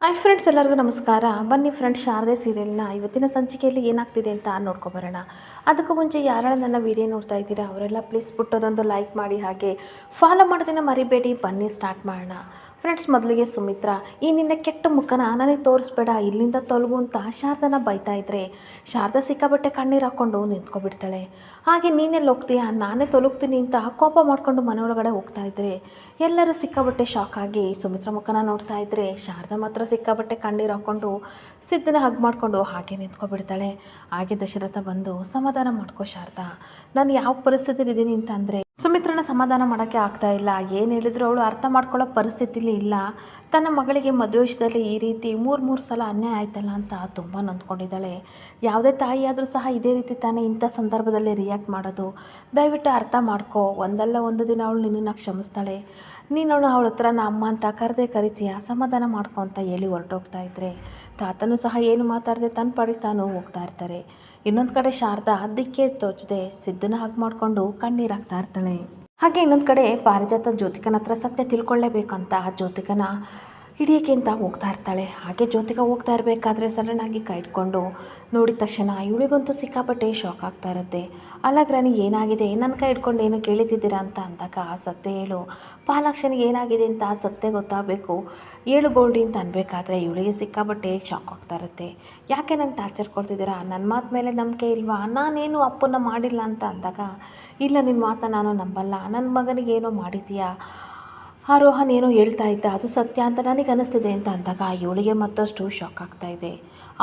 Hi friends, ಎಲ್ಲರಿಗೂ ನಮಸ್ಕಾರ. ಬನ್ನಿ ಫ್ರೆಂಡ್ಸ್, ಶಾರದೆ ಸೀರಿಯಲ್ನ ಇವತ್ತಿನ ಸಂಚಿಕೆಯಲ್ಲಿ ಏನಾಗ್ತಿದೆ ಅಂತ ನೋಡ್ಕೊಬರೋಣ. ಅದಕ್ಕೂ ಮುಂಚೆ ಯಾರೆಲ್ಲ ನನ್ನ ವಿಡಿಯೋ ನೋಡ್ತಾ ಇದ್ದೀರಾ ಅವರೆಲ್ಲ ಪ್ಲೀಸ್ ಪುಟ್ಟದೊಂದು ಲೈಕ್ ಮಾಡಿ, ಹಾಗೆ ಫಾಲೋ ಮಾಡೋದನ್ನು ಮರಿಬೇಡಿ. ಬನ್ನಿ ಸ್ಟಾರ್ಟ್ ಮಾಡೋಣ. ಫ್ರೆಂಡ್ಸ್, ಮೊದಲಿಗೆ ಸುಮಿತ್ರಾ, ಈ ನಿನ್ನ ಕೆಟ್ಟ ಮುಖನ ನನಗೆ ತೋರಿಸ್ಬೇಡ, ಇಲ್ಲಿಂದ ತೊಲಗು ಅಂತ ಶಾರದನ ಬೈತಾ ಇದ್ರೆ ಶಾರದಾ ಸಿಕ್ಕಾಬಟ್ಟೆ ಕಣ್ಣೀರು ಹಾಕ್ಕೊಂಡು ನಿಂತ್ಕೊಬಿಡ್ತಾಳೆ. ಹಾಗೆ ನೀನೆಲ್ಲಿ ಹೋಗ್ತೀಯಾ, ನಾನೇ ತೊಲಗ್ತೀನಿ ಅಂತ ಕೋಪ ಮಾಡಿಕೊಂಡು ಮನೆಯೊಳಗಡೆ ಹೋಗ್ತಾ ಇದ್ರೆ ಎಲ್ಲರೂ ಸಿಕ್ಕಾಬಟ್ಟೆ ಶಾಕ್ ಆಗಿ ಸುಮಿತ್ರಾ ಮುಖನ ನೋಡ್ತಾ ಇದ್ರೆ ಶಾರದಾ ಮಾತ್ರ ಸಿಕ್ಕಾಬಟ್ಟೆ ಕಣ್ಣೀರು ಹಾಕ್ಕೊಂಡು ಸಿದ್ದನ ಹಗ್ ಮಾಡಿಕೊಂಡು ಹಾಗೆ ನಿಂತ್ಕೊಬಿಡ್ತಾಳೆ. ಹಾಗೆ ದಶರಥ ಬಂದು ಸಮಾಧಾನ ಮಾಡ್ಕೋ ಶಾರದಾ, ನಾನು ಯಾವ ಪರಿಸ್ಥಿತಿಲಿ ಇದ್ದೀನಿ ಅಂತ ಅಂದರೆ ಸುಮಿತ್ರನ ಸಮಾಧಾನ ಮಾಡೋಕ್ಕೆ ಆಗ್ತಾ ಇಲ್ಲ. ಏನು ಹೇಳಿದ್ರು ಅವಳು ಅರ್ಥ ಮಾಡ್ಕೊಳ್ಳೋ ಪರಿಸ್ಥಿತಿಲಿ ಇಲ್ಲ. ತನ್ನ ಮಗಳಿಗೆ ಮದುವೆ ವಿಷಯದಲ್ಲಿ ಈ ರೀತಿ ಮೂರು ಸಲ ಅನ್ಯಾಯ ಆಯ್ತಲ್ಲ ಅಂತ ತುಂಬ ನೊಂದ್ಕೊಂಡಿದ್ದಾಳೆ. ಯಾವುದೇ ತಾಯಿ ಆದರೂ ಸಹ ಇದೇ ರೀತಿ ತಾನೇ ಇಂಥ ಸಂದರ್ಭದಲ್ಲಿ ರಿಯಾಕ್ಟ್ ಮಾಡೋದು. ದಯವಿಟ್ಟು ಅರ್ಥ ಮಾಡ್ಕೋ, ಒಂದಲ್ಲ ಒಂದು ದಿನ ಅವಳು ನಿನ್ನನ್ನು ಕ್ಷಮಿಸ್ತಾಳೆ. ನೀನು ಅವಳ ಹತ್ರ ಅಮ್ಮ ಅಂತ ಕರಿತೀಯ, ಸಮಾಧಾನ ಮಾಡ್ಕೊ ಅಂತ ಹೇಳಿ ಹೊರಟೋಗ್ತಾ ಇದ್ರೆ ತಾತನೂ ಸಹ ಏನು ಮಾತಾಡದೆ ತನ್ನ ಪಾಡಿಗೆ ತಾನು ಹೋಗ್ತಾ ಇರ್ತಾರೆ. ಇನ್ನೊಂದು ಕಡೆ ಶಾರದಾ ಅದಕ್ಕೆ ತೋಚದೆ ಸಿದ್ದನ ಹಗ್ ಮಾಡಿಕೊಂಡು ಕಣ್ಣೀರು ಹಾಕ್ತಾ ಇರ್ತಾಳೆ. ಹಾಗೆ ಇನ್ನೊಂದು ಕಡೆ ಪಾರಿಜಾತ ಜ್ಯೋತಿಕನ ಹತ್ರ ಸತ್ಯ ತಿಳ್ಕೊಳ್ಳೇಬೇಕಂತ ಜ್ಯೋತಿಕನ ಹಿಡಿಯೋಕ್ಕೆ ಅಂತ ಹೋಗ್ತಾ ಇರ್ತಾಳೆ. ಹಾಗೆ ಜ್ಯೋತಿಕ ಹೋಗ್ತಾ ಇರಬೇಕಾದ್ರೆ ಸಡನ್ನಾಗಿ ಕೈ ಇಟ್ಕೊಂಡು ನೋಡಿದ ತಕ್ಷಣ ಇವಳಿಗಂತೂ ಸಿಕ್ಕಾಪಟ್ಟೆ ಶಾಕ್ ಆಗ್ತಾ ಇರುತ್ತೆ. ಅಲ್ಲ ಗ್ರಾನಿ, ಏನಾಗಿದೆ, ನನ್ನ ಕೈ ಇಟ್ಕೊಂಡು ಏನು ಕೇಳಿತಿದ್ದೀರಾ ಅಂತ ಅಂದಾಗ ಸತ್ಯ ಹೇಳು, ಪಾಲಾಕ್ಷನಿಗೆ ಏನಾಗಿದೆ ಅಂತ ಸತ್ಯ ಗೊತ್ತಾಗಬೇಕು, ಏಳು ಗೋಲ್ಡಿ ಅಂತ ಅನ್ಬೇಕಾದ್ರೆ ಇವಳಿಗೆ ಸಿಕ್ಕಾಪಟ್ಟೆ ಶಾಕ್ ಆಗ್ತಾ ಇರುತ್ತೆ. ಯಾಕೆ ನಂಗೆ ಟಾರ್ಚರ್ ಕೊಡ್ತಿದ್ದೀರಾ, ನನ್ನ ಮಾತು ಮೇಲೆ ನಂಬಿಕೆ ಇಲ್ವಾ, ನಾನೇನು ಅಪ್ಪನ್ನ ಮಾಡಿಲ್ಲ ಅಂತ ಅಂದಾಗ ಇಲ್ಲ, ನಿನ್ನ ಮಾತನ್ನ ನಾನು ನಂಬಲ್ಲ, ನನ್ನ ಮಗನಿಗೆ ಏನೋ ಮಾಡಿದ್ದೀಯಾ, ಆ ರೋಹನ್ ಏನೋ ಹೇಳ್ತಾ ಇದ್ದ, ಅದು ಸತ್ಯ ಅಂತ ನನಗೆ ಅನ್ನಿಸ್ತಿದೆ ಅಂತ ಅಂದಾಗ ಇವಳಿಗೆ ಮತ್ತಷ್ಟು ಶಾಕ್ ಆಗ್ತಾ ಇದೆ.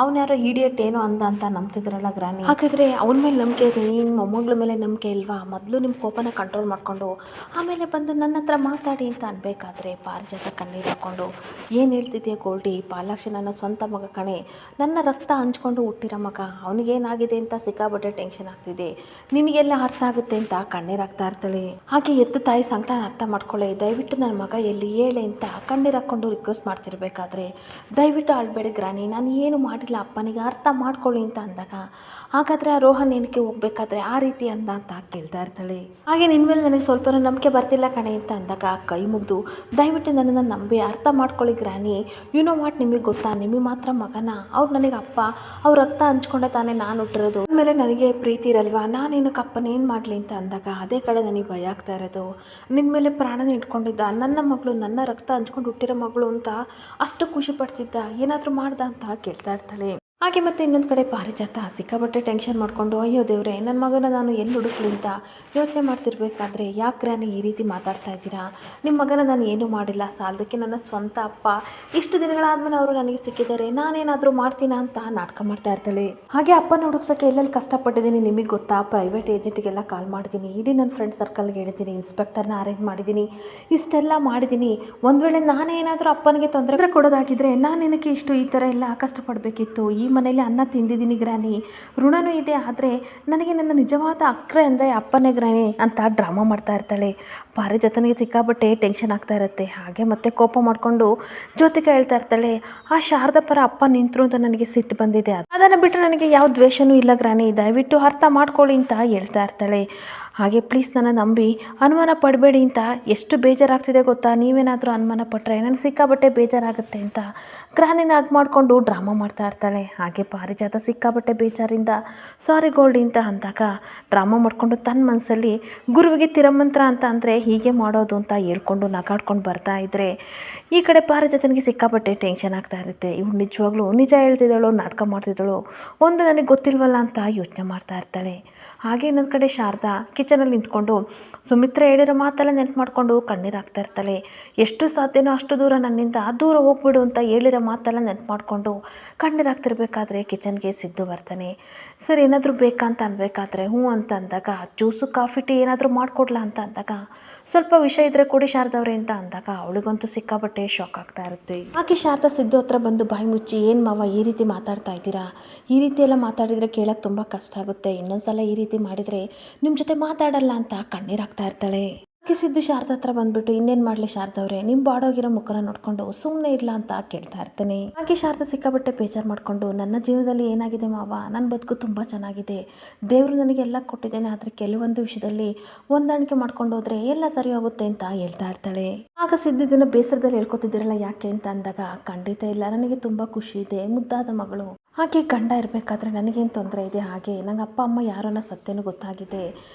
ಅವನು ಯಾರೋ ಇಡಿಯಟ್ ಏನೋ ಅಂದ ಅಂತ ನಂಬ್ತಿದ್ರಲ್ಲ ಗ್ರಾನಿ, ಹಾಗಾದರೆ ಅವನ ಮೇಲೆ ನಂಬಿಕೆ ಇದೆ, ನಿಮ್ಮ ಮೊಮ್ಮಗಳ ಮೇಲೆ ನಂಬಿಕೆ ಇಲ್ವಾ? ಮೊದಲು ನಿಮ್ಮ ಕೋಪನ ಕಂಟ್ರೋಲ್ ಮಾಡಿಕೊಂಡು ಆಮೇಲೆ ಬಂದು ನನ್ನ ಹತ್ರ ಮಾತಾಡಿ ಅಂತ ಅನ್ಬೇಕಾದ್ರೆ ಪಾರಿಜಾತ ಕಣ್ಣೀರು ಹಾಕ್ಕೊಂಡು ಏನು ಹೇಳ್ತಿದ್ಯಾ ಗೋಲ್ಡಿ, ಪಾಲಾಕ್ಷ ನನ್ನ ಸ್ವಂತ ಮಗ ಕಣೆ, ನನ್ನ ರಕ್ತ ಹಂಚ್ಕೊಂಡು ಹುಟ್ಟಿರೋ ಮಗ, ಅವನಿಗೇನಾಗಿದೆ ಅಂತ ಸಿಕ್ಕಾಬಟ್ಟೆ ಟೆನ್ಷನ್ ಆಗ್ತಿದೆ, ನಿನಗೆಲ್ಲ ಅರ್ಥ ಆಗುತ್ತೆ ಅಂತ ಕಣ್ಣೀರು ಹಾಕ್ತಾ ಇರ್ತಾಳೆ. ಹಾಗೆ ಎತ್ತು ತಾಯಿ ಸಂಕಟನ ಅರ್ಥ ಮಾಡ್ಕೊಳ್ಳೆ, ದಯವಿಟ್ಟು ನನ್ನ ಮಗ ಎಲ್ಲಿ ಹೇಳೆ ಅಂತ ಕಣ್ಣೀರು ಹಾಕ್ಕೊಂಡು ರಿಕ್ವೆಸ್ಟ್ ಮಾಡ್ತಿರ್ಬೇಕಾದ್ರೆ ದಯವಿಟ್ಟು ಆಳ್ಬೇಡಿ ಗ್ರಾನಿ, ನಾನು ಏನು ಮಾಡಿಲ್ಲ, ಅಪ್ಪನಿಗೆ ಅರ್ಥ ಮಾಡ್ಕೊಳ್ಳಿ ಅಂತ ಅಂದಾಗ ಹಾಗಾದರೆ ಆ ರೋಹನ್ ಏನಕ್ಕೆ ಹೋಗ್ಬೇಕಾದ್ರೆ ಆ ರೀತಿ ಅಂದ ಅಂತ ಕೇಳ್ತಾ ಇರ್ತಾಳೆ. ಹಾಗೆ ನಿನ್ನ ಮೇಲೆ ನನಗೆ ಸ್ವಲ್ಪ ನಂಬಿಕೆ ಬರ್ತಿಲ್ಲ ಕಣೆ ಅಂತ ಅಂದಾಗ ಕೈ ಮುಗಿದು ದಯವಿಟ್ಟು ನನ್ನನ್ನು ನಂಬಿ ಅರ್ಥ ಮಾಡ್ಕೊಳ್ಳಿ ಗ್ರಾನಿ, ಯು ನೋ ವಾಟ್, ನಿಮಗೆ ಗೊತ್ತಾ, ನಿಮಗೆ ಮಾತ್ರ ಮಗನ, ಅವ್ರು ನನಗೆ ಅಪ್ಪ, ಅವ್ರ ರಕ್ತ ಹಂಚ್ಕೊಂಡೆ ತಾನೇ ನಾನು ಹುಟ್ಟಿರೋದು, ಆಮೇಲೆ ನನಗೆ ಪ್ರೀತಿ ಇರಲ್ವಾ, ನಾನೇನಕ್ಕೆ ಅಪ್ಪನೇನು ಮಾಡಲಿ ಅಂತ ಅಂದಾಗ ಅದೇ ಕಡೆ ನನಗೆ ಭಯ ಆಗ್ತಾ ಇರೋದು, ನಿನ್ನ ಮೇಲೆ ಪ್ರಾಣನ ಇಟ್ಕೊಂಡಿದ್ದ, ನನ್ನ ಮಗಳು, ನನ್ನ ರಕ್ತ ಹಂಚ್ಕೊಂಡು ಹುಟ್ಟಿರೋ ಮಗಳು ಅಂತ ಅಷ್ಟು ಖುಷಿ ಪಡ್ತಿದ್ದ, ಏನಾದರೂ ಮಾಡ್ದ ಅಂತ ಕೇಳ್ತಾ ಇರ್ತಾಳೆ. ಹಾಗೆ ಮತ್ತೆ ಇನ್ನೊಂದು ಕಡೆ ಪಾರಿಜಾತ ಸಿಕ್ಕಾಬಟ್ಟೆ ಟೆನ್ಷನ್ ಮಾಡಿಕೊಂಡು ಅಯ್ಯೋ ದೇವ್ರೆ, ನನ್ನ ಮಗನ ನಾನು ಎಲ್ಲಿ ಹುಡುಕ್ಲಿ ಅಂತ ಯೋಚನೆ ಮಾಡ್ತಿರ್ಬೇಕಾದ್ರೆ ಯಾಕೆ ಗ್ರಾನಿ ಈ ರೀತಿ ಮಾತಾಡ್ತಾ ಇದ್ದೀರಾ, ನಿಮ್ಮ ಮಗನ ನಾನು ಏನೂ ಮಾಡಿಲ್ಲ, ಸಾಲದಕ್ಕೆ ನನ್ನ ಸ್ವಂತ ಅಪ್ಪ ಇಷ್ಟು ದಿನಗಳಾದ್ಮೇಲೆ ಅವರು ನನಗೆ ಸಿಕ್ಕಿದ್ದಾರೆ, ನಾನೇನಾದರೂ ಮಾಡ್ತೀನ ಅಂತ ನಾಟಕ ಮಾಡ್ತಾ ಇರ್ತಾಳೆ. ಹಾಗೆ ಅಪ್ಪನ ಹುಡುಕ್ಸೋಕ್ಕೆ ಎಲ್ಲೆಲ್ಲಿ ಕಷ್ಟಪಟ್ಟಿದ್ದೀನಿ ನಿಮಗೆ ಗೊತ್ತಾ, ಪ್ರೈವೇಟ್ ಏಜೆಂಟಿಗೆಲ್ಲ ಕಾಲ್ ಮಾಡಿದ್ದೀನಿ, ಇಡೀ ನನ್ನ ಫ್ರೆಂಡ್ ಸರ್ಕಲ್ಗೆ ಹೇಳಿದ್ದೀನಿ, ಇನ್ಸ್ಪೆಕ್ಟರ್ನ ಅರೇಂಜ್ ಮಾಡಿದ್ದೀನಿ, ಇಷ್ಟೆಲ್ಲ ಮಾಡಿದ್ದೀನಿ, ಒಂದು ವೇಳೆ ನಾನೇ ಏನಾದರೂ ಅಪ್ಪನಿಗೆ ತೊಂದರೆ ಕೊಡೋದಾಗಿದ್ದರೆ ನಾನೇನಕ್ಕೆ ಈ ಥರ ಎಲ್ಲ ಕಷ್ಟಪಡಬೇಕಿತ್ತು, ಈ ಮನೇಲಿ ಅನ್ನ ತಿಂದಿದ್ದೀನಿ ಗ್ರಾನಿ, ಋಣನೂ ಇದೆ, ಆದರೆ ನನಗೆ ನನ್ನ ನಿಜವಾದ ಅಕ್ರೆ ಅಂದರೆ ಅಪ್ಪನೇ ಗ್ರಾನಿ ಅಂತ ಡ್ರಾಮಾ ಮಾಡ್ತಾ ಇರ್ತಾಳೆ. ಪಾರಿಜಾತನಿಗೆ ಸಿಕ್ಕಾಬಟ್ಟೆ ಟೆನ್ಷನ್ ಆಗ್ತಾ ಇರುತ್ತೆ. ಹಾಗೆ ಮತ್ತೆ ಕೋಪ ಮಾಡಿಕೊಂಡು ಜ್ಯೋತಿಕಾ ಹೇಳ್ತಾ ಇರ್ತಾಳೆ, ಆ ಶಾರದಾ ಪರ ಅಪ್ಪ ನಿಂತರು ಅಂತ ನನಗೆ ಸಿಟ್ಟು ಬಂದಿದೆ, ಅದನ್ನು ಬಿಟ್ಟು ನನಗೆ ಯಾವ ದ್ವೇಷನೂ ಇಲ್ಲ ಗ್ರಾನಿ, ದಯವಿಟ್ಟು ಅರ್ಥ ಮಾಡ್ಕೊಳ್ಳಿ ಅಂತ ಹೇಳ್ತಾ ಇರ್ತಾಳೆ. ಹಾಗೆ ಪ್ಲೀಸ್ ನನ್ನ ನಂಬಿ ಅನುಮಾನ ಪಡಬೇಡಿ ಅಂತ ಎಷ್ಟು ಬೇಜಾರಾಗ್ತಿದೆ ಗೊತ್ತಾ, ನೀವೇನಾದರೂ ಅನುಮಾನ ಪಟ್ಟರೆ ನನಗೆ ಸಿಕ್ಕಾಬಟ್ಟೆ ಬೇಜಾರಾಗುತ್ತೆ ಅಂತ ಗ್ರಾನಿನ ಹಗ್ ಮಾಡಿಕೊಂಡು ಡ್ರಾಮಾ ಮಾಡ್ತಾ ಇರ್ತಾಳೆ. ಹಾಗೆ ಪಾರಿಜಾತ ಸಿಕ್ಕಾಬಟ್ಟೆ ಬೇಜಾರಿಂದ ಸಾರಿ ಗೋಲ್ಡಿ ಅಂತ ಅಂದಾಗ ಡ್ರಾಮಾ ಮಾಡಿಕೊಂಡು ತನ್ನ ಮನಸ್ಸಲ್ಲಿ ಗುರುವಿಗೆ ತಿರಮಂತ್ರ ಅಂತ ಅಂದರೆ ಹೀಗೆ ಮಾಡೋದು ಅಂತ ಹೇಳ್ಕೊಂಡು ನಗಾಡ್ಕೊಂಡು ಬರ್ತಾ ಇದ್ದರೆ ಈ ಕಡೆ ಪಾರಿಜಾತನಿಗೆ ಸಿಕ್ಕಾಬಟ್ಟೆ ಟೆನ್ಷನ್ ಆಗ್ತಾ ಇರುತ್ತೆ. ಇವಳು ನಿಜವಾಗ್ಲೂ ನಿಜ ಹೇಳ್ತಿದ್ದಳು, ನಾಟಕ ಮಾಡ್ತಿದ್ದಳು, ಒಂದು ನನಗೆ ಗೊತ್ತಿಲ್ವಲ್ಲ ಅಂತ ಯೋಚನೆ ಮಾಡ್ತಾ ಇರ್ತಾಳೆ. ಹಾಗೆ ಇನ್ನೊಂದು ಕಡೆ ಶಾರದಾ ಕಿಚನಲ್ಲಿ ನಿಂತ್ಕೊಂಡು ಸುಮಿತ್ರಾ ಹೇಳಿರೋ ಮಾತೆಲ್ಲ ನೆನ್ಪು ಮಾಡಿಕೊಂಡು ಕಣ್ಣೀರು ಹಾಕ್ತಾ ಇರ್ತಾಳೆ. ಎಷ್ಟು ಸಾಧ್ಯನೋ ಅಷ್ಟು ದೂರ ನನ್ನಿಂದ ದೂರ ಹೋಗ್ಬಿಡು ಅಂತ ಹೇಳಿರೋ ಮಾತೆಲ್ಲ ನೆನ್ಪು ಮಾಡಿಕೊಂಡು ಕಣ್ಣೀರು ಹಾಕ್ತಿರ್ಬೇಕಾದ್ರೆ ಕಿಚನ್ಗೆ ಸಿದ್ದು ಬರ್ತಾನೆ. ಸರ್ ಏನಾದರೂ ಬೇಕಾ ಅಂತ ಅನ್ಬೇಕಾದ್ರೆ ಹ್ಞೂ ಅಂತ ಅಂದಾಗ ಜ್ಯೂಸು ಕಾಫಿ ಟೀ ಏನಾದರೂ ಮಾಡಿಕೊಡ್ಲಾ ಅಂತ ಅಂದಾಗ ಸ್ವಲ್ಪ ವಿಷಯ ಇದ್ದರೆ ಕೊಡಿ ಶಾರದವ್ರೆ ಅಂತ ಅಂದಾಗ ಅವಳಿಗಂತೂ ಸಿಕ್ಕಾಬಟ್ಟೆ ಶಾಕ್ ಆಗ್ತಾ ಇರುತ್ತೆ. ಹಾಗೆ ಶಾರದಾ ಸಿದ್ದು ಹತ್ರ ಬಂದು ಬಾಯಿ ಮುಚ್ಚಿ, ಏನು ಮಾವ ಈ ರೀತಿ ಮಾತಾಡ್ತಾ ಇದ್ದೀರಾ, ಈ ರೀತಿ ಎಲ್ಲ ಮಾತಾಡಿದರೆ ಕೇಳೋಕ್ಕೆ ತುಂಬ ಕಷ್ಟ ಆಗುತ್ತೆ, ಇನ್ನೊಂದ್ಸಲ ಈ ರೀತಿ ಮಾಡಿದರೆ ನಿಮ್ಮ ಜೊತೆ ಮಾತಾಡಲ್ಲ ಅಂತ ಕಣ್ಣೀರು ಹಾಕ್ತಾ ಇರ್ತಾಳೆ. ಸಿದ್ದು ಶಾರದಾ ಹತ್ರ ಬಂದ್ಬಿಟ್ಟು ಇನ್ನೇನು ಮಾಡಲಿ ಶಾರದವ್ರೆ, ನಿಮ್ಮ ಬಾಡೋಗಿರೋ ಮುಖನ ನೋಡ್ಕೊಂಡು ಸುಮ್ಮನೆ ಇರಲ್ಲ ಅಂತ ಕೇಳ್ತಾ ಇರ್ತಾನೆ. ಹಾಗೆ ಶಾರದಾ ಸಿಕ್ಕಾಬಟ್ಟೆ ಬೇಜಾರು ಮಾಡಿಕೊಂಡು, ನನ್ನ ಜೀವನದಲ್ಲಿ ಏನಾಗಿದೆ ಮಾವ, ನನ್ನ ಬದುಕು ತುಂಬ ಚೆನ್ನಾಗಿದೆ, ದೇವರು ನನಗೆ ಎಲ್ಲ ಕೊಟ್ಟಿದ್ದೇನೆ, ಆದರೆ ಕೆಲವೊಂದು ವಿಷಯದಲ್ಲಿ ಹೊಂದಾಣಿಕೆ ಮಾಡ್ಕೊಂಡು ಹೋದ್ರೆ ಎಲ್ಲ ಸರಿ ಹೋಗುತ್ತೆ ಅಂತ ಹೇಳ್ತಾ ಇರ್ತಾಳೆ. ಆಗ ಸಿದ್ದು ಇದನ್ನ ಬೇಸರದಲ್ಲಿ ಹೇಳ್ಕೊತಿದ್ದೀರಲ್ಲ ಯಾಕೆ ಅಂತ ಅಂದಾಗ, ಖಂಡಿತ ಇಲ್ಲ, ನನಗೆ ತುಂಬ ಖುಷಿ ಇದೆ, ಮುದ್ದಾದ ಮಗಳು, ಹಾಗೆ ಗಂಡ ಇರಬೇಕಾದ್ರೆ ನನಗೇನು ತೊಂದರೆ ಇದೆ, ಹಾಗೆ ನಂಗೆ ಅಪ್ಪ ಅಮ್ಮ ಯಾರೋ ಅನ್ನೋ ಸತ್ಯನೂ ಗೊತ್ತಾಗಿದೆ,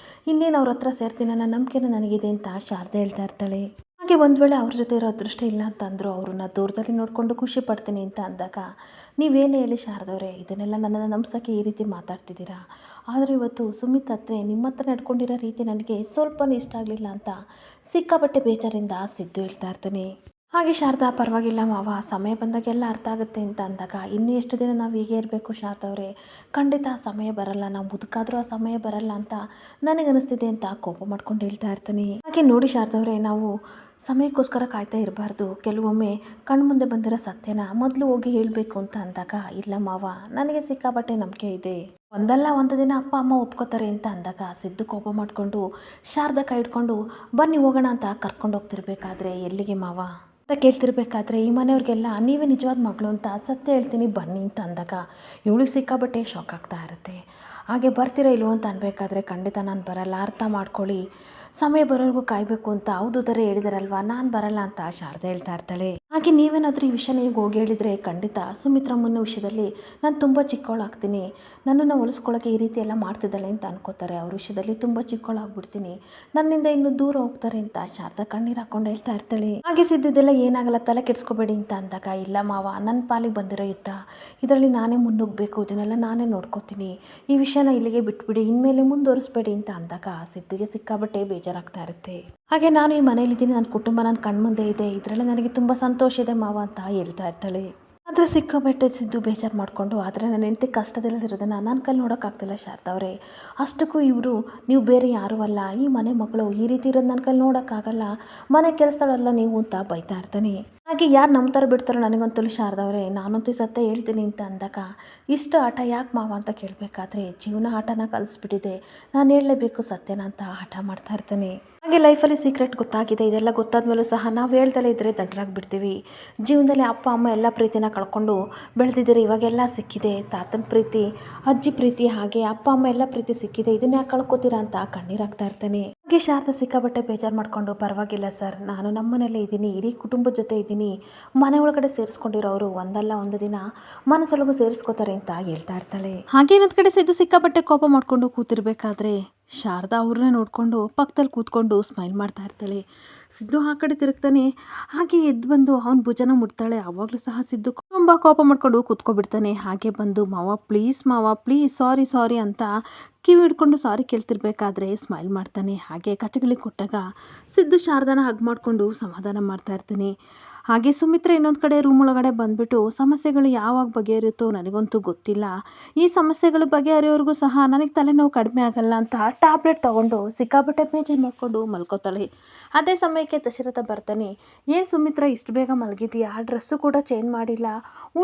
ಇನ್ನೇನು ಅವ್ರ ಹತ್ರ ಸೇರ್ತೀನಿ ಅನ್ನೋ ನಂಬಿಕೆನೂ ನನಗಿದೆ ಅಂತ ಶಾರದೆ ಹೇಳ್ತಾ ಇರ್ತಾಳೆ. ಹಾಗೆ ಒಂದು ವೇಳೆ ಅವ್ರ ಜೊತೆ ಇರೋ ಅದೃಷ್ಟ ಇಲ್ಲ ಅಂತಂದ್ರು ಅವ್ರನ್ನ ದೂರದಲ್ಲಿ ನೋಡಿಕೊಂಡು ಖುಷಿ ಪಡ್ತೀನಿ ಅಂತ ಅಂದಾಗ, ನೀವೇನು ಹೇಳಿ ಶಾರದವ್ರೆ, ಇದನ್ನೆಲ್ಲ ನನ್ನನ್ನು ನಂಬ್ಸೋಕ್ಕೆ ಈ ರೀತಿ ಮಾತಾಡ್ತಿದ್ದೀರಾ, ಆದರೆ ಇವತ್ತು ಸುಮಿತ್ ಅತ್ತೆ ನಿಮ್ಮ ಹತ್ರ ನಡ್ಕೊಂಡಿರೋ ರೀತಿ ನನಗೆ ಸ್ವಲ್ಪನೂ ಇಷ್ಟ ಆಗಲಿಲ್ಲ ಅಂತ ಸಿಕ್ಕಾಪಟ್ಟೆ ಬೇಜಾರಿಂದ ಸಿದ್ದು ಹೇಳ್ತಾ ಇರ್ತಾನೆ. ಹಾಗೆ ಶಾರದಾ, ಪರವಾಗಿಲ್ಲ ಮಾವ, ಸಮಯ ಬಂದಾಗೆಲ್ಲ ಅರ್ಥ ಆಗುತ್ತೆ ಅಂತ ಅಂದಾಗ, ಇನ್ನೂ ಎಷ್ಟು ದಿನ ನಾವು ಹೀಗೆ ಇರಬೇಕು ಶಾರದವ್ರೆ, ಖಂಡಿತ ಆ ಸಮಯ ಬರಲ್ಲ, ನಾವು ಮುದುಕಾದರೂ ಆ ಸಮಯ ಬರಲ್ಲ ಅಂತ ನನಗನ್ನಿಸ್ತಿದೆ ಅಂತ ಕೋಪ ಮಾಡ್ಕೊಂಡು ಹೇಳ್ತಾ ಇರ್ತೀನಿ. ಹಾಗೆ ನೋಡಿ ಶಾರದವ್ರೆ, ನಾವು ಸಮಯಕ್ಕೋಸ್ಕರ ಕಾಯ್ತಾ ಇರಬಾರ್ದು, ಕೆಲವೊಮ್ಮೆ ಕಣ್ಮುಂದೆ ಬಂದಿರೋ ಸತ್ಯನ ಮೊದಲು ಹೋಗಿ ಹೇಳಬೇಕು ಅಂತ ಅಂದಾಗ, ಇಲ್ಲ ಮಾವ, ನನಗೆ ಸಿಕ್ಕಾಪಟ್ಟೆ ನಂಬಿಕೆ ಇದೆ, ಒಂದಲ್ಲ ಒಂದು ದಿನ ಅಪ್ಪ ಅಮ್ಮ ಒಪ್ಕೋತಾರೆ ಅಂತ ಅಂದಾಗ ಸಿದ್ದು ಕೋಪ ಮಾಡಿಕೊಂಡು ಶಾರದಾ ಕೈ ಹಿಡ್ಕೊಂಡು ಬನ್ನಿ ಹೋಗೋಣ ಅಂತ ಕರ್ಕೊಂಡು ಹೋಗ್ತಿರ್ಬೇಕಾದ್ರೆ, ಎಲ್ಲಿಗೆ ಮಾವ ಅಂತ ಕೇಳ್ತಿರ್ಬೇಕಾದ್ರೆ, ಈ ಮನೆಯವ್ರಿಗೆಲ್ಲ ನೀವೇ ನಿಜವಾದ ಮಗಳು ಅಂತ ಸತ್ಯ ಹೇಳ್ತೀನಿ ಬನ್ನಿ ಅಂತ ಅಂದಾಗ ಇವಳಿಗೆ ಸಿಕ್ಕಾಬಟ್ಟೆ ಶಾಕ್ ಆಗ್ತಾ ಇರುತ್ತೆ. ಹಾಗೆ ಬರ್ತೀರಾ ಇಲ್ವೋ ಅಂತ ಅನ್ಬೇಕಾದ್ರೆ, ಖಂಡಿತ ನಾನು ಬರಲ್ಲ, ಅರ್ಥ ಮಾಡ್ಕೊಳ್ಳಿ, ಸಮಯ ಬರೋರ್ಗೂ ಕಾಯಬೇಕು ಅಂತ ಹೌದು ಥರ ಹೇಳಿದಾರಲ್ವಾ, ನಾನು ಬರಲ್ಲ ಅಂತ ಶಾರದೆ ಹೇಳ್ತಾ ಇರ್ತಾಳೆ. ಹಾಗೆ ನೀವೇನಾದರೂ ಈ ವಿಷಯನ ಈಗ ಹೋಗಿ ಹೇಳಿದರೆ, ಖಂಡಿತ ಸುಮಿತ್ರಮ್ಮನ ವಿಷಯದಲ್ಲಿ ನಾನು ತುಂಬ ಚಿಕ್ಕವಳಾಗ್ತೀನಿ, ನನ್ನನ್ನು ಹೊಲಿಸ್ಕೊಳ್ಳೋಕೆ ಈ ರೀತಿ ಎಲ್ಲ ಮಾಡ್ತಿದ್ದಾಳೆ ಅಂತ ಅನ್ಕೋತಾರೆ, ಅವ್ರ ವಿಷಯದಲ್ಲಿ ತುಂಬ ಚಿಕ್ಕವಳಾಗ್ಬಿಡ್ತೀನಿ, ನನ್ನಿಂದ ಇನ್ನೂ ದೂರ ಹೋಗ್ತಾರೆ ಅಂತ ಶಾರದಾ ಕಣ್ಣೀರು ಹಾಕ್ಕೊಂಡು ಹೇಳ್ತಾ ಇರ್ತಾಳೆ. ಹಾಗೆ ಸಿದ್ದಿದ್ದೆಲ್ಲ ಏನಾಗಲ್ಲ, ತಲೆ ಕೆಡಿಸ್ಕೋಬೇಡಿ ಅಂತ ಅಂದಾಗ, ಇಲ್ಲ ಮಾವ, ನನ್ನ ಪಾಲಿಗೆ ಬಂದಿರೋ ಯುದ್ಧ, ಇದರಲ್ಲಿ ನಾನೇ ಮುನ್ನುಗ್ಗಬೇಕು, ಇದನ್ನೆಲ್ಲ ನಾನೇ ನೋಡ್ಕೋತೀನಿ, ಈ ವಿಷಯನ ಇಲ್ಲಿಗೆ ಬಿಟ್ಬಿಡಿ, ಇನ್ಮೇಲೆ ಮುಂದುವರಿಸ್ಬೇಡಿ ಅಂತ ಅಂದಾಗ ಸಿದ್ದಿಗೆ ಸಿಕ್ಕಾಬಟ್ಟೆ ಬೇಜಾರಾಗ್ತಾ ಇರುತ್ತೆ. ಹಾಗೆ ನಾನು ಈ ಮನೇಲಿದ್ದೀನಿ, ನನ್ನ ಕುಟುಂಬ ನನ್ನ ಕಣ್ಮುಂದೆ ಇದೆ, ಇದರಲ್ಲಿ ನನಗೆ ತುಂಬ ಸಂತೋಷ ಇದೆ ಮಾವ ಅಂತ ಹೇಳ್ತಾ ಇರ್ತಾಳೆ. ಆದರೆ ಸಿಕ್ಕಾಬಟ್ಟೆ ಸಿದ್ದು ಬೇಜಾರು ಮಾಡಿಕೊಂಡು, ಆದರೆ ನನ್ನ ಹೆಂಡತಿ ಕಷ್ಟದಲ್ಲಿರೋದನ್ನು ನನ್ನ ಕೈಲಿ ನೋಡೋಕ್ಕಾಗ್ತಿಲ್ಲ ಶಾರದವ್ರೆ, ಅಷ್ಟಕ್ಕೂ ಇವರು ನೀವು ಬೇರೆ ಯಾರೂ ಅಲ್ಲ, ಈ ಮನೆ ಮಗಳು, ಈ ರೀತಿ ಇರೋದು ನನ್ನ ಕೈಲಿ ನೋಡೋಕ್ಕಾಗಲ್ಲ, ಮನೆ ಕೆಲಸದಲ್ಲ ನೀವು ಅಂತ ಬೈತಾ ಇರ್ತಾನೆ. ಹಾಗೆ ಯಾರು ನಂಬ್ತಾರೆ ಬಿಡ್ತಾರೋ ನನಗಂತೂ ಶಾರದವ್ರೆ, ನಾನಂತೂ ಸತ್ಯ ಹೇಳ್ತೀನಿ ಅಂತ ಅಂದಾಗ, ಇಷ್ಟು ಆಟ ಯಾಕೆ ಮಾವ ಅಂತ ಕೇಳಬೇಕಾದ್ರೆ, ಜೀವನ ಆಟನ ಕಲಿಸ್ಬಿಟ್ಟಿದೆ, ನಾನು ಹೇಳಲೇಬೇಕು ಸತ್ಯನ ಅಂತ ಹಠ ಮಾಡ್ತಾ ಇರ್ತಾನೆ. ಹಾಗೆ ಲೈಫಲ್ಲಿ ಸೀಕ್ರೆಟ್ ಗೊತ್ತಾಗಿದೆ, ಇದೆಲ್ಲ ಗೊತ್ತಾದ್ಮೇಲೂ ಸಹ ನಾವು ಹೇಳ್ದಲೇ ಇದ್ದರೆ ದಡ್ಡರಾಗ್ಬಿಡ್ತೀವಿ, ಜೀವನದಲ್ಲಿ ಅಪ್ಪ ಅಮ್ಮ ಎಲ್ಲ ಪ್ರೀತಿನ ಕಳ್ಕೊಂಡು ಬೆಳೆದಿದ್ದೀರಿ, ಇವಾಗೆಲ್ಲ ಸಿಕ್ಕಿದೆ, ತಾತನ ಪ್ರೀತಿ, ಅಜ್ಜಿ ಪ್ರೀತಿ, ಹಾಗೆ ಅಪ್ಪ ಅಮ್ಮ ಎಲ್ಲ ಪ್ರೀತಿ ಸಿಕ್ಕಿದೆ, ಇದನ್ನ ಯಾಕೆ ಕಳ್ಕೊತೀರಾ ಅಂತ ಕಣ್ಣೀರಾಗ್ತಾ ಇರ್ತಾನೆ. ಹಾಗೆ ಶಾರದಾ ಸಿಕ್ಕಾಬಟ್ಟೆ ಬೇಜಾರು ಮಾಡಿಕೊಂಡು, ಪರವಾಗಿಲ್ಲ ಸರ್, ನಾನು ನಮ್ಮನೇಲೇ ಇದ್ದೀನಿ, ಇಡೀ ಕುಟುಂಬದ ಜೊತೆ ಇದ್ದೀನಿ, ಮನೆ ಒಳಗಡೆ ಸೇರಿಸ್ಕೊಂಡಿರೋರು ಒಂದಲ್ಲ ಒಂದು ದಿನ ಮನಸ್ಸೊಳಗೂ ಸೇರಿಸ್ಕೋತಾರೆ ಅಂತ ಹೇಳ್ತಾ ಇರ್ತಾಳೆ. ಹಾಗೆ ಇನ್ನೊಂದು ಕಡೆ ಸಿದ್ದು ಸಿಕ್ಕಾಬಟ್ಟೆ ಕೋಪ ಮಾಡ್ಕೊಂಡು ಕೂತಿರ್ಬೇಕಾದ್ರೆ, ಶಾರದಾ ಅವ್ರನ್ನ ನೋಡಿಕೊಂಡು ಪಕ್ಕದಲ್ಲಿ ಕೂತ್ಕೊಂಡು ಸ್ಮೈಲ್ ಮಾಡ್ತಾ ಇರ್ತಾಳೆ. ಸಿದ್ದು ಆ ಕಡೆ ತಿರುಗ್ತಾನೆ. ಹಾಗೆ ಎದ್ದು ಬಂದು ಅವನ ಭುಜನ ಮುಟ್ತಾಳೆ. ಆವಾಗಲೂ ಸಹ ಸಿದ್ದು ತುಂಬ ಕೋಪ ಮಾಡ್ಕೊಂಡು ಕೂತ್ಕೊಬಿಡ್ತಾನೆ. ಹಾಗೆ ಬಂದು, ಮಾವ ಪ್ಲೀಸ್ ಸಾರಿ ಸಾರಿ ಅಂತ ಕಿವಿ ಹಿಡ್ಕೊಂಡು ಸಾರಿ ಕೇಳ್ತಿರ್ಬೇಕಾದ್ರೆ ಸ್ಮೈಲ್ ಮಾಡ್ತಾನೆ. ಹಾಗೆ ಕತೆಗಳಿಗೆ ಕೊಟ್ಟಾಗ ಸಿದ್ದು ಶಾರದಾನ ಹಗ್ ಮಾಡಿಕೊಂಡು ಸಮಾಧಾನ ಮಾಡ್ತಾ ಇರ್ತಾನೆ. ಹಾಗೆ ಸುಮಿತ್ರ ಇನ್ನೊಂದು ಕಡೆ ರೂಮ್ ಒಳಗಡೆ ಬಂದುಬಿಟ್ಟು, ಸಮಸ್ಯೆಗಳು ಯಾವಾಗ ಬಗೆಹರಿಯುತ್ತೋ ನನಗಂತೂ ಗೊತ್ತಿಲ್ಲ, ಈ ಸಮಸ್ಯೆಗಳು ಬಗೆಹರಿಯೋವರೆಗೂ ಸಹ ನನಗೆ ತಲೆನೋವು ಕಡಿಮೆ ಆಗಲ್ಲ ಅಂತ ಟ್ಯಾಬ್ಲೆಟ್ ತೊಗೊಂಡು ಸಿಕ್ಕಾಪಟ್ಟೆ ಬೇಜಾರು ಮಾಡಿಕೊಂಡು ಮಲ್ಕೋತಾಳೆ. ಅದೇ ಸಮಯಕ್ಕೆ ದಶರಥ ಬರ್ತಾನೆ. ಏನು ಸುಮಿತ್ರ ಇಷ್ಟು ಬೇಗ ಮಲಗಿದೆಯಾ, ಡ್ರೆಸ್ಸು ಕೂಡ ಚೇಂಜ್ ಮಾಡಿಲ್ಲ,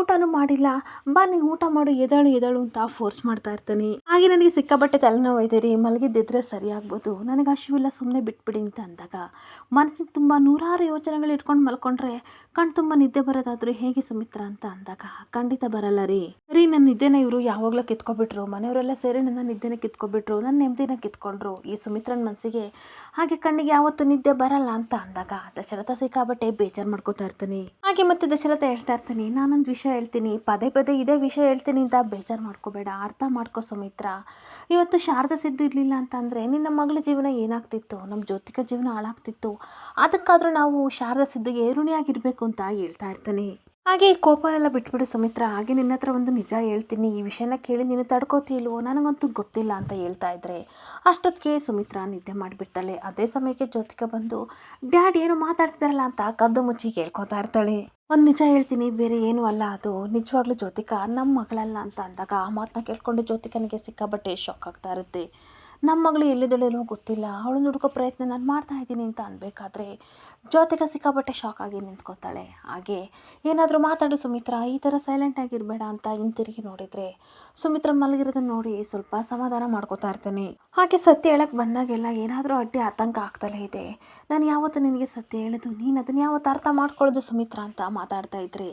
ಊಟನೂ ಮಾಡಿಲ್ಲ, ಬಾ ನೀನು ಊಟ ಮಾಡು, ಎದಳು ಅಂತ ಫೋರ್ಸ್ ಮಾಡ್ತಾ ಇರ್ತಾನೆ. ಹಾಗೆ ನನಗೆ ಸಿಕ್ಕಾಪಟ್ಟೆ ತಲೆನೋವು ಇದೆರಿ, ಮಲಗಿದ್ದಿದ್ರೆ ಸರಿ ಆಗ್ಬೋದು, ನನಗೆ ಹಸಿವಿಲ್ಲ, ಸುಮ್ಮನೆ ಬಿಟ್ಬಿಡಿ ಅಂತ ಅಂದಾಗ, ಮನಸ್ಸಿಗೆ ತುಂಬ ನೂರಾರು ಯೋಚನೆಗಳು ಇಟ್ಕೊಂಡು ಮಲ್ಕೊಂಡ್ರೆ ಕಣ್ ತುಂಬ ನಿದ್ದೆ ಬರೋದಾದ್ರೂ ಹೇಗೆ ಸುಮಿತ್ರ ಅಂತ ಅಂದಾಗ, ಖಂಡಿತ ಬರಲ್ಲ ರೀ, ನನ್ನ ನಿದ್ದೆನ ಇವರು ಯಾವಾಗಲೂ ಕಿತ್ಕೊಬಿಟ್ರು, ಮನೆಯವರೆಲ್ಲ ಸೇರಿ ನನ್ನ ನಿದ್ದೆನ ಕಿತ್ಕೊಬಿಟ್ರು, ನನ್ನ ನೆಮ್ಮದಿನ ಕಿತ್ಕೊಂಡ್ರು, ಈ ಸುಮಿತ್ರನ ಮನಸ್ಸಿಗೆ ಹಾಗೆ ಕಣ್ಣಿಗೆ ಯಾವತ್ತೂ ನಿದ್ದೆ ಬರಲ್ಲ ಅಂತ ಅಂದಾಗ ದಶರಥ ಸಿಕ್ಕಾಬಟ್ಟೆ ಬೇಜಾರು ಮಾಡ್ಕೋತಾ ಇರ್ತಾನೆ. ಹಾಗೆ ಮತ್ತೆ ದಶರಥ ಹೇಳ್ತಾ ಇರ್ತಾನೆ, ನಾನೊಂದು ವಿಷಯ ಹೇಳ್ತೀನಿ, ಪದೇ ಪದೇ ಇದೇ ವಿಷಯ ಹೇಳ್ತೀನಿ ಅಂತ ಬೇಜಾರು ಮಾಡ್ಕೋಬೇಡ, ಅರ್ಥ ಮಾಡ್ಕೋ ಸುಮಿತ್ರ, ಇವತ್ತು ಶಾರದಾ ಸಿದ್ದು ಇರಲಿಲ್ಲ ಅಂತಂದರೆ ನಿನ್ನ ಮಗಳ ಜೀವನ ಏನಾಗ್ತಿತ್ತು, ನಮ್ಮ ಜ್ಯೋತಿಕ ಜೀವನ ಹಾಳಾಗ್ತಿತ್ತು, ಅದಕ್ಕಾದರೂ ನಾವು ಶಾರದಾ ಸಿದ್ದಿಗೆ ಋಣಿಯಾಗಿರಬೇಕು ಅಂತ ಹೇಳ್ತಾ ಇರ್ತಾನೆ. ಹಾಗೆ ಈ ಕೋಪ ಎಲ್ಲ ಬಿಟ್ಬಿಡು ಸುಮಿತ್ರ, ಹಾಗೆ ನಿನ್ನ ಹತ್ರ ಒಂದು ನಿಜ ಹೇಳ್ತೀನಿ, ಈ ವಿಷಯನ ಕೇಳಿ ನೀನು ತಡ್ಕೋತಿಲ್ವೋ ನನಗಂತೂ ಗೊತ್ತಿಲ್ಲ ಅಂತ ಹೇಳ್ತಾ ಇದ್ರೆ ಅಷ್ಟೊತ್ತಿಗೆ ಸುಮಿತ್ರ ನಿದ್ದೆ ಮಾಡಿಬಿಡ್ತಾಳೆ. ಅದೇ ಸಮಯಕ್ಕೆ ಜ್ಯೋತಿಕ ಬಂದು, ಡ್ಯಾಡ್ ಏನೋ ಮಾತಾಡ್ತಿದಾರಲ್ಲ ಅಂತ ಕದ್ದು ಮುಚ್ಚಿ ಕೇಳ್ಕೊತಾ ಇರ್ತಾಳೆ. ಒಂದು ನಿಜ ಹೇಳ್ತೀನಿ, ಬೇರೆ ಏನೂ ಅಲ್ಲ, ಅದು ನಿಜವಾಗ್ಲೂ ಜ್ಯೋತಿಕ ನಮ್ಮ ಮಗಳಲ್ಲ ಅಂತ ಅಂದಾಗ ಆ ಮಾತನ್ನ ಕೇಳ್ಕೊಂಡು ಜ್ಯೋತಿಕನಿಗೆ ಸಿಕ್ಕಾಬಟ್ಟೆ ಶಾಕ್ ಆಗ್ತಾ ಇರುತ್ತೆ. ನಮ್ಮ ಮಗಳು ಎಲ್ಲಿದ್ದಾಳೇನೋ ಗೊತ್ತಿಲ್ಲ, ಅವಳನ್ನ ಹುಡುಕೋ ಪ್ರಯತ್ನ ನಾನು ಮಾಡ್ತಾ ಇದ್ದೀನಿ ಅಂತ ಅನ್ಬೇಕಾದ್ರೆ ಜ್ಯೋತಿಕ ಸಿಕ್ಕಾಪಟ್ಟೆ ಶಾಕ್ ಆಗಿ ನಿಂತ್ಕೋತಾಳೆ. ಹಾಗೆ ಏನಾದರೂ ಮಾತಾಡು ಸುಮಿತ್ರಾ, ಈ ಥರ ಸೈಲೆಂಟ್ ಆಗಿರಬೇಡ ಅಂತ ಹಿಂತಿರುಗಿ ನೋಡಿದರೆ ಸುಮಿತ್ರಾ ಮಲಗಿರೋದನ್ನ ನೋಡಿ ಸ್ವಲ್ಪ ಸಮಾಧಾನ ಮಾಡ್ಕೋತಾ ಇರ್ತಾನೆ. ಹಾಗೆ ಸತ್ಯ ಹೇಳಕ್ಕೆ ಬಂದಾಗೆಲ್ಲ ಏನಾದರೂ ಅಡ್ಡಿ ಆತಂಕ ಆಗ್ತಲೇ ಇದೆ. ನಾನು ಯಾವತ್ತು ನಿನಗೆ ಸತ್ಯ ಹೇಳೋದು, ನೀನು ಅದನ್ನು ಯಾವತ್ತು ಅರ್ಥ ಮಾಡ್ಕೊಳ್ಳೋದು ಸುಮಿತ್ರಾ ಅಂತ ಮಾತಾಡ್ತಾ ಇದ್ರೆ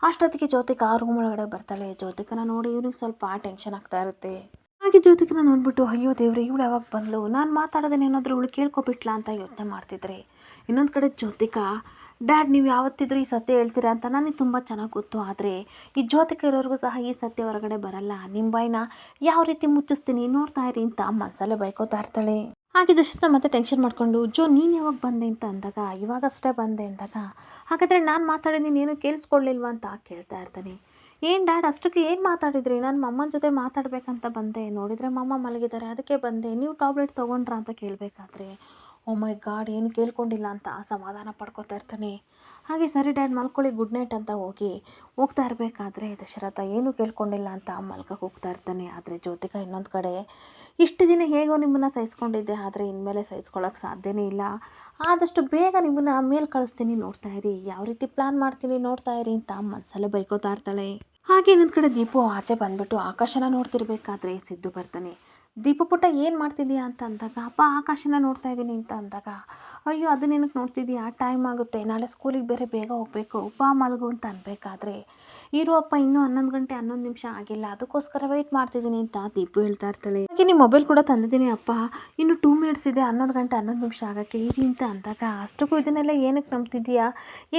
ಅಷ್ಟೊತ್ತಿಗೆ ಜ್ಯೋತಿಕ ರೂಮ್ ಒಳಗಡೆ ಬರ್ತಾಳೆ. ಜ್ಯೋತಿಕನ ನೋಡಿ ಇವ್ನಿಗೆ ಸ್ವಲ್ಪ ಟೆನ್ಷನ್ ಆಗ್ತಾ ಇರುತ್ತೆ. ಹಾಗೆ ಜ್ಯೋತಿಕನ ನೋಡ್ಬಿಟ್ಟು ಅಯ್ಯೋ ದೇವ್ರೆ, ಇವಳು ಯಾವಾಗ ಬಂದ್ಲು, ನಾನು ಮಾತಾಡೋದೇನೇನಾದರೂ ಇವಳು ಕೇಳ್ಕೊಬಿಟ್ಲಾ ಅಂತ ಯೋಚನೆ ಮಾಡ್ತಿದ್ರೆ ಇನ್ನೊಂದು ಕಡೆ ಜ್ಯೋತಿಕಾ, ಡ್ಯಾಡ್ ನೀವು ಯಾವತ್ತಿದ್ರೂ ಈ ಸತ್ಯ ಹೇಳ್ತೀರಾ ಅಂತ ನನಗೆ ತುಂಬ ಚೆನ್ನಾಗಿ ಗೊತ್ತು, ಆದರೆ ಈ ಜ್ಯೋತಿಕ ಇರೋರಿಗೂ ಸಹ ಈ ಸತ್ಯ ಹೊರಗಡೆ ಬರಲ್ಲ, ನಿಮ್ಮ ಬಾಯಿನ ಯಾವ ರೀತಿ ಮುಚ್ಚಿಸ್ತೀನಿ ನೋಡ್ತಾ ಇರಿ ಅಂತ ಮನಸಲ್ಲೇ ಬೈಕೋತಾ ಇರ್ತಾಳೆ. ಹಾಗೆ ದಶರಥ ಮತ್ತೆ ಟೆನ್ಷನ್ ಮಾಡ್ಕೊಂಡು ಜೋ ನೀನು ಯಾವಾಗ ಬಂದೆ ಅಂತ ಅಂದಾಗ ಇವಾಗಷ್ಟೇ ಬಂದೆ ಅಂದಾಗ ಹಾಗಾದರೆ ನಾನು ಮಾತಾಡಿದ್ದೀನಿ ಏನು ಕೇಳಿಸ್ಕೊಳ್ಳಿಲ್ವಾ ಅಂತ ಕೇಳ್ತಾ ಇರ್ತಾನೆ. ಏನು ಡ್ಯಾಡ್ ಅಷ್ಟಕ್ಕೆ ಏನು ಮಾತಾಡಿದ್ರಿ, ನಾನು ಮಮ್ಮನ ಜೊತೆ ಮಾತಾಡಬೇಕಂತ ಬಂದೆ, ನೋಡಿದರೆ ಮಮ್ಮ ಮಲಗಿದ್ದಾರೆ ಅದಕ್ಕೆ ಬಂದೆ, ನೀವು ಟಾಬ್ಲೆಟ್ ತೊಗೊಂಡ್ರಾ ಅಂತ ಕೇಳಬೇಕಾದ್ರೆ ಓ ಮೈ ಗಾಡ್ ಏನು ಕೇಳ್ಕೊಂಡಿಲ್ಲ ಅಂತ ಸಮಾಧಾನ ಪಡ್ಕೋತಾ ಇರ್ತಾನೆ. ಹಾಗೆ ಸರಿ ಡ್ಯಾಡ್ ಮಲ್ಕೊಳ್ಳಿ ಗುಡ್ ನೈಟ್ ಅಂತ ಹೋಗ್ತಾ ಇರಬೇಕಾದ್ರೆ ದಶರಥ ಏನು ಕೇಳ್ಕೊಂಡಿಲ್ಲ ಅಂತ ಮಲ್ಕಕ್ಕೆ ಹೋಗ್ತಾ ಇರ್ತಾನೆ. ಆದರೆ ಜ್ಯೋತಿಕ ಇನ್ನೊಂದು ಕಡೆ ಇಷ್ಟು ದಿನ ಹೇಗೋ ನಿಮ್ಮನ್ನು ಸಹಿಸ್ಕೊಂಡಿದ್ದೆ, ಆದರೆ ಇನ್ಮೇಲೆ ಸಹಿಸ್ಕೊಳ್ಳೋಕೆ ಸಾಧ್ಯನೇ ಇಲ್ಲ, ಆದಷ್ಟು ಬೇಗ ನಿಮ್ಮನ್ನು ಮೇಲೆ ಕಳಿಸ್ತೀನಿ ನೋಡ್ತಾ ಇರಿ, ಯಾವ ರೀತಿ ಪ್ಲ್ಯಾನ್ ಮಾಡ್ತೀನಿ ನೋಡ್ತಾ ಇರಿ ಅಂತ ಮನಸ್ಸಲ್ಲೇ ಬೈಕೋತಾ ಇರ್ತಾಳೆ. ಹಾಗೆ ಇನ್ನೊಂದು ಕಡೆ ದೀಪು ಆಚೆ ಬಂದುಬಿಟ್ಟು ಆಕಾಶನ ನೋಡ್ತಿರ್ಬೇಕಾದ್ರೆ ಸಿದ್ದು ಬರ್ತಾನೆ. ದೀಪು ಪುಟ್ಟ ಏನು ಮಾಡ್ತಿದ್ದೀಯಾ ಅಂತ ಅಂದಾಗ ಅಪ್ಪ ಆಕಾಶನ ನೋಡ್ತಾ ಇದ್ದೀನಿ ಅಂತ ಅಂದಾಗ ಅಯ್ಯೋ ಅದನ್ನೇನಕ್ಕೆ ನೋಡ್ತಿದ್ದೀಯಾ, ಟೈಮ್ ಆಗುತ್ತೆ, ನಾಳೆ ಸ್ಕೂಲಿಗೆ ಬೇರೆ ಬೇಗ ಹೋಗಬೇಕು, ಬಾ ಮಲಗು ಅಂತ ಅನ್ಬೇಕಾದ್ರೆ ಇರು ಅಪ್ಪ ಇನ್ನೂ 11 ಗಂಟೆ 11 ನಿಮಿಷ ಆಗಿಲ್ಲ, ಅದಕ್ಕೋಸ್ಕರ ವೆಯ್ಟ್ ಮಾಡ್ತಿದ್ದೀನಿ ಅಂತ ದೀಪು ಹೇಳ್ತಾ ಇರ್ತಾಳೆ. ಹಾಗೆ ನಿಮ್ಮ ಮೊಬೈಲ್ ಕೂಡ ತಂದಿದ್ದೀನಿ ಅಪ್ಪ, ಇನ್ನು 2 ಮಿನಿಟ್ಸ್ ಇದೆ 11 ಗಂಟೆ 11 ನಿಮಿಷ ಆಗೋಕ್ಕೆ ಇರಿ ಅಂತ ಅಂದಾಗ ಅಷ್ಟಕ್ಕೂ ಇದನ್ನೆಲ್ಲ ಏನಕ್ಕೆ ನಂಬ್ತಿದ್ದೀಯಾ,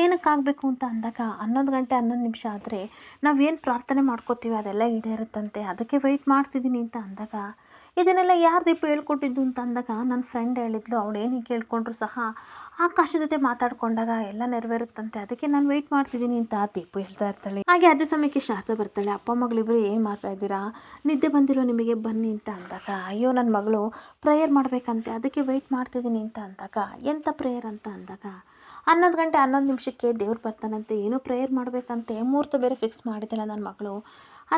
ಏನಕ್ಕೆ ಆಗಬೇಕು ಅಂತ ಅಂದಾಗ 11 ಗಂಟೆ 11 ನಿಮಿಷ ಆದರೆ ನಾವೇನು ಪ್ರಾರ್ಥನೆ ಮಾಡ್ಕೋತೀವಿ ಅದೆಲ್ಲ ಈಡೇರುತ್ತಂತೆ, ಅದಕ್ಕೆ ವೆಯ್ಟ್ ಮಾಡ್ತಿದ್ದೀನಿ ಅಂತ ಅಂದಾಗ ಇದನ್ನೆಲ್ಲ ಯಾರು ದೀಪು ಹೇಳ್ಕೊಟ್ಟಿದ್ದು ಅಂತ ಅಂದಾಗ ನನ್ನ ಫ್ರೆಂಡ್ ಹೇಳಿದ್ಲು, ಅವಳೇನು ಕೇಳ್ಕೊಂಡ್ರು ಸಹ ಆಕಾಶ ಜೊತೆ ಮಾತಾಡ್ಕೊಂಡಾಗ ಎಲ್ಲ ನೆರವೇರುತ್ತಂತೆ, ಅದಕ್ಕೆ ನಾನು ವೆಯ್ಟ್ ಮಾಡ್ತಿದ್ದೀನಿ ಅಂತ ದೀಪು ಹೇಳ್ತಾ ಇರ್ತಾಳೆ. ಹಾಗೆ ಅದೇ ಸಮಯಕ್ಕೆ ಶಾರದಾ ಬರ್ತಾಳೆ. ಅಪ್ಪ ಮಗಳಿಬ್ಬರು ಏನು ಮಾಡ್ತಾ ಇದ್ದೀರಾ, ನಿದ್ದೆ ಬಂದಿರೋ ನಿಮಗೆ ಬನ್ನಿ ಅಂತ ಅಂದಾಗ ಅಯ್ಯೋ ನನ್ನ ಮಗಳು ಪ್ರೇಯರ್ ಮಾಡಬೇಕಂತೆ ಅದಕ್ಕೆ ವೆಯ್ಟ್ ಮಾಡ್ತಿದ್ದೀನಿ ಅಂತ ಅಂದಾಗ ಎಂಥ ಪ್ರೇಯರ್ ಅಂತ ಅಂದಾಗ 11 ಗಂಟೆ 11 ನಿಮಿಷಕ್ಕೆ ದೇವ್ರು ಬರ್ತಾನಂತೆ, ಏನೋ ಪ್ರೇಯರ್ ಮಾಡಬೇಕಂತೆ, ಮುಹೂರ್ತ ಬೇರೆ ಫಿಕ್ಸ್ ಮಾಡಿದ್ದಲ್ಲ ನನ್ನ ಮಗಳು,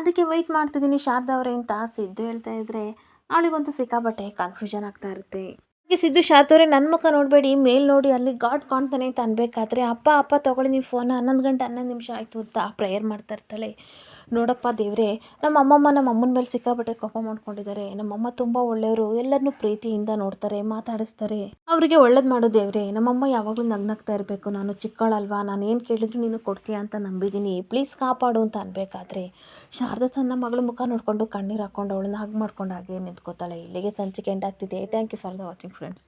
ಅದಕ್ಕೆ ವೆಯ್ಟ್ ಮಾಡ್ತಿದ್ದೀನಿ ಶಾರದಾ ಅವರೇ ಅಂತ ಸಿದ್ದು ಹೇಳ್ತಾ ಇದ್ರೆ ಅವಳಿಗಂತೂ ಸಿಕ್ಕಾಬಟ್ಟೆ ಕನ್ಫ್ಯೂಷನ್ ಆಗ್ತಾ ಇರುತ್ತೆ. ಹಾಗೆ ಸಿದ್ದು ಶಾರದವ್ರೆ ನನ್ನ ಮುಖ ನೋಡಬೇಡಿ ಮೇಲ್ ನೋಡಿ ಅಲ್ಲಿ ಗಾಡ್ ಕಾಣ್ತಾನೆ ಅಂತ ಅನ್ಬೇಕಾದ್ರೆ ಅಪ್ಪ ಅಪ್ಪ ತೊಗೊಳ್ಳಿ ನೀವು ಫೋನ 11 ಗಂಟೆ 11 ನಿಮಿಷ ಆಯಿತು ಅಂತ ಪ್ರೇಯರ್ ಮಾಡ್ತಾ ಇರ್ತಾಳೆ. ನೋಡಪ್ಪ ದೇವ್ರೆ, ನಮ್ಮ ಅಮ್ಮನ ಮೇಲೆ ಸಿಕ್ಕಾಬಟ್ಟೆ ಕೋಪ ಮಾಡ್ಕೊಂಡಿದ್ದಾರೆ, ನಮ್ಮಮ್ಮ ತುಂಬ ಒಳ್ಳೆಯವರು, ಎಲ್ಲರನ್ನೂ ಪ್ರೀತಿಯಿಂದ ನೋಡ್ತಾರೆ ಮಾತಾಡಿಸ್ತಾರೆ, ಅವರಿಗೆ ಒಳ್ಳೇದು ಮಾಡು ದೇವ್ರೆ, ನಮ್ಮಮ್ಮ ಯಾವಾಗಲೂ ನಗ್ನಗ್ತಾ ಇರಬೇಕು, ನಾನು ಚಿಕ್ಕವಳಲ್ವಾ, ನಾನು ಏನು ಕೇಳಿದ್ರು ನೀನು ಕೊಡ್ತೀಯ ಅಂತ ನಂಬಿದ್ದೀನಿ, ಪ್ಲೀಸ್ ಕಾಪಾಡು ಅಂತ ಅನ್ಬೇಕಾದ್ರೆ ಶಾರದಾ ತನ್ನ ಮಗಳ ಮುಖ ನೋಡಿಕೊಂಡು ಕಣ್ಣೀರು ಹಾಕ್ಕೊಂಡು ಅವಳನ್ನ ಹಗ್ ಮಾಡ್ಕೊಂಡು ಹಾಗೆ ನಿಂತ್ಕೋತಾಳೆ. ಇಲ್ಲಿಗೆ ಸಂಚಿಕೆ ಎಂಡ್ ಆಗ್ತಿದೆ. Thank you for the watching friends.